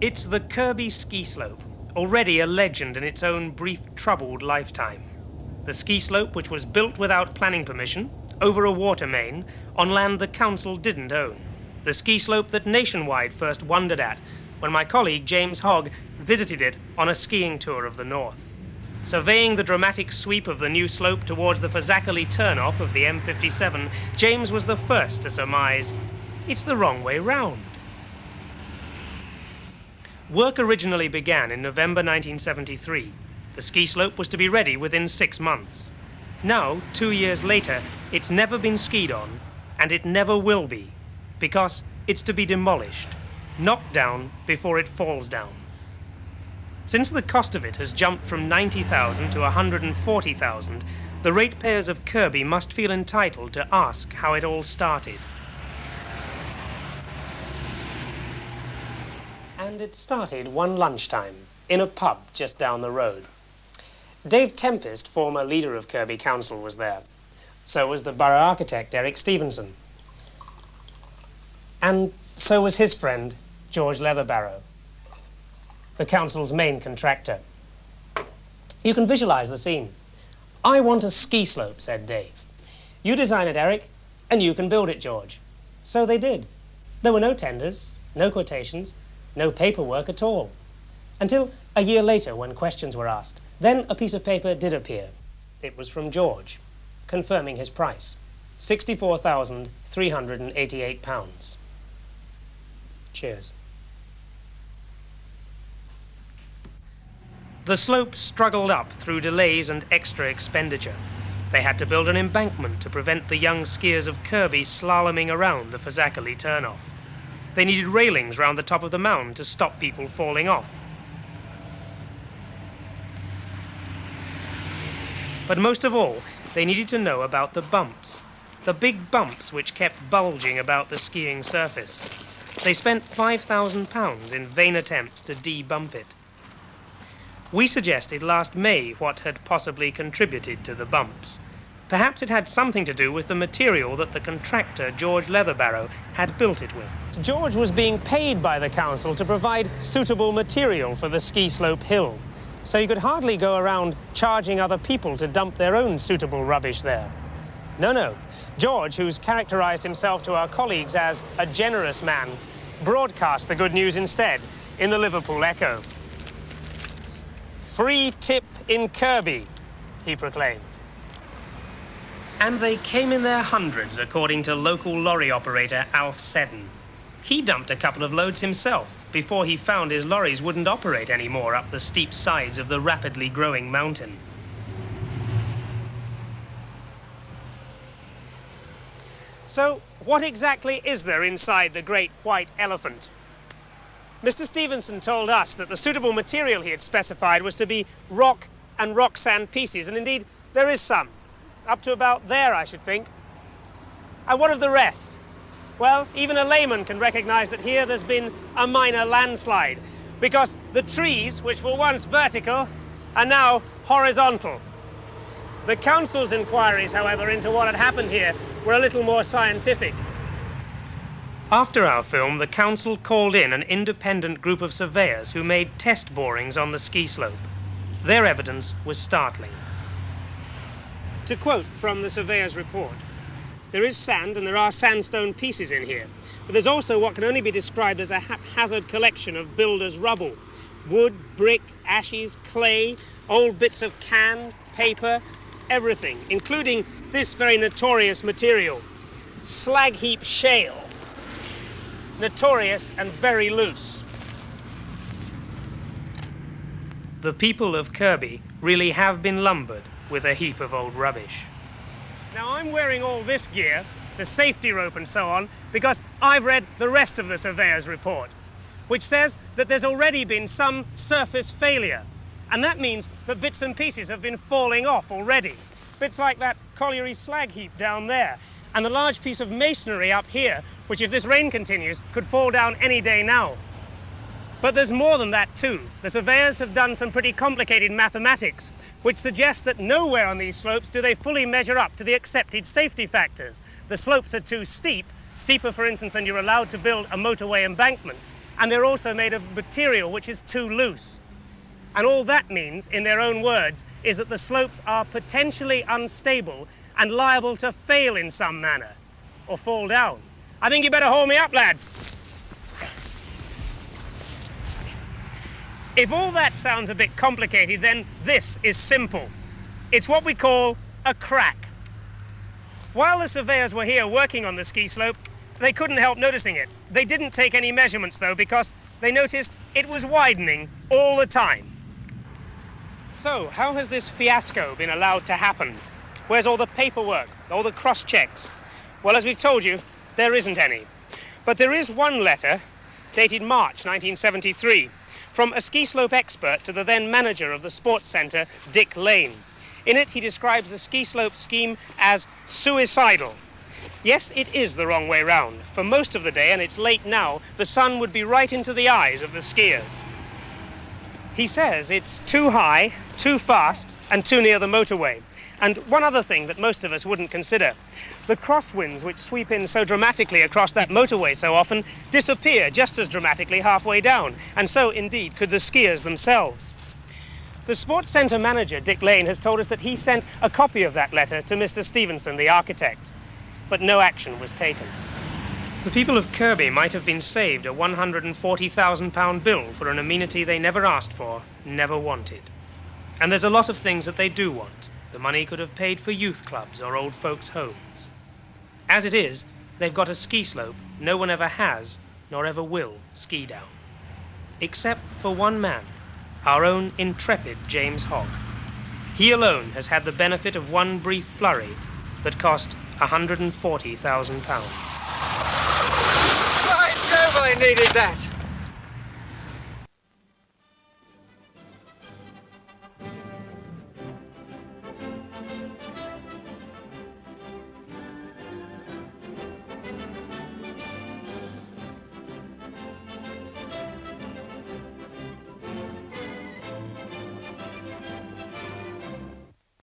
It's the Kirkby Ski slope, already a legend in its own brief, troubled lifetime. The ski slope, which was built without planning permission, over a water main, on land the council didn't own. The ski slope that Nationwide first wondered at when my colleague James Hogg visited it on a skiing tour of the north. Surveying the dramatic sweep of the new slope towards the Fazakerley turnoff of the M57, James was the first to surmise, it's the wrong way round. Work originally began in November 1973. The ski slope was to be ready within 6 months. Now, 2 years later, it's never been skied on, and it never will be, because it's to be demolished, knocked down before it falls down. Since the cost of it has jumped from $90,000 to $140,000, the ratepayers of Kirkby must feel entitled to ask how it all started. And it started one lunchtime, in a pub just down the road. Dave Tempest, former leader of Kirkby Council, was there. So was the borough architect, Eric Stevenson. And so was his friend, George Leatherbarrow, the council's main contractor. You can visualize the scene. I want a ski slope, said Dave. You design it, Eric, and you can build it, George. So they did. There were no tenders, no quotations, no paperwork at all. Until a year later when questions were asked. Then a piece of paper did appear. It was from George, confirming his price. £64,388. Cheers. The slope struggled up through delays and extra expenditure. They had to build an embankment to prevent the young skiers of Kirkby slaloming around the Fazakerley turnoff. They needed railings round the top of the mound to stop people falling off. But most of all, they needed to know about the bumps. The big bumps which kept bulging about the skiing surface. They spent £5,000 in vain attempts to debump it. We suggested last May what had possibly contributed to the bumps. Perhaps it had something to do with the material that the contractor, George Leatherbarrow, had built it with. George was being paid by the council to provide suitable material for the ski slope hill, so you could hardly go around charging other people to dump their own suitable rubbish there. No. George, who's characterized himself to our colleagues as a generous man, broadcast the good news instead in the Liverpool Echo. Free tip in Kirkby, he proclaimed. And they came in their hundreds, according to local lorry operator Alf Seddon. He dumped a couple of loads himself before he found his lorries wouldn't operate anymore up the steep sides of the rapidly growing mountain. So, what exactly is there inside the great white elephant? Mr. Stevenson told us that the suitable material he had specified was to be rock and rock sand pieces, and indeed there is some. Up to about there, I should think. And what of the rest? Well, even a layman can recognize that here there's been a minor landslide, because the trees, which were once vertical, are now horizontal. The council's inquiries, however, into what had happened here were a little more scientific. After our film, the council called in an independent group of surveyors who made test borings on the ski slope. Their evidence was startling. To quote from the surveyor's report, there is sand and there are sandstone pieces in here, but there's also what can only be described as a haphazard collection of builder's rubble. Wood, brick, ashes, clay, old bits of can, paper, everything, including this very notorious material, slag heap shale. Notorious and very loose. The people of Kirkby really have been lumbered with a heap of old rubbish. Now, I'm wearing all this gear, the safety rope and so on, because I've read the rest of the surveyor's report, which says that there's already been some surface failure. And that means that bits and pieces have been falling off already. Bits like that colliery slag heap down there, and the large piece of masonry up here, which if this rain continues, could fall down any day now. But there's more than that too. The surveyors have done some pretty complicated mathematics, which suggest that nowhere on these slopes do they fully measure up to the accepted safety factors. The slopes are too steep, steeper, for instance, than you're allowed to build a motorway embankment, and they're also made of material which is too loose. And all that means, in their own words, is that the slopes are potentially unstable and liable to fail in some manner, or fall down. I think you better haul me up, lads. If all that sounds a bit complicated, then this is simple. It's what we call a crack. While the surveyors were here working on the ski slope, they couldn't help noticing it. They didn't take any measurements, though, because they noticed it was widening all the time. So, how has this fiasco been allowed to happen? Where's all the paperwork, all the cross-checks? Well, as we've told you, there isn't any. But there is one letter, dated March 1973, from a ski slope expert to the then manager of the sports centre, Dick Lane. In it, he describes the ski slope scheme as suicidal. Yes, it is the wrong way round. For most of the day, and it's late now, the sun would be right into the eyes of the skiers. He says it's too high, too fast, and too near the motorway. And one other thing that most of us wouldn't consider. The crosswinds which sweep in so dramatically across that motorway so often disappear just as dramatically halfway down, and so indeed could the skiers themselves. The sports centre manager, Dick Lane, has told us that he sent a copy of that letter to Mr. Stevenson, the architect, but no action was taken. The people of Kirkby might have been saved a £140,000 bill for an amenity they never asked for, never wanted. And there's a lot of things that they do want. The money could have paid for youth clubs or old folks' homes. As it is, they've got a ski slope no one ever has, nor ever will, ski down. Except for one man, our own intrepid James Hogg. He alone has had the benefit of one brief flurry that cost £140,000. Right, nobody needed that.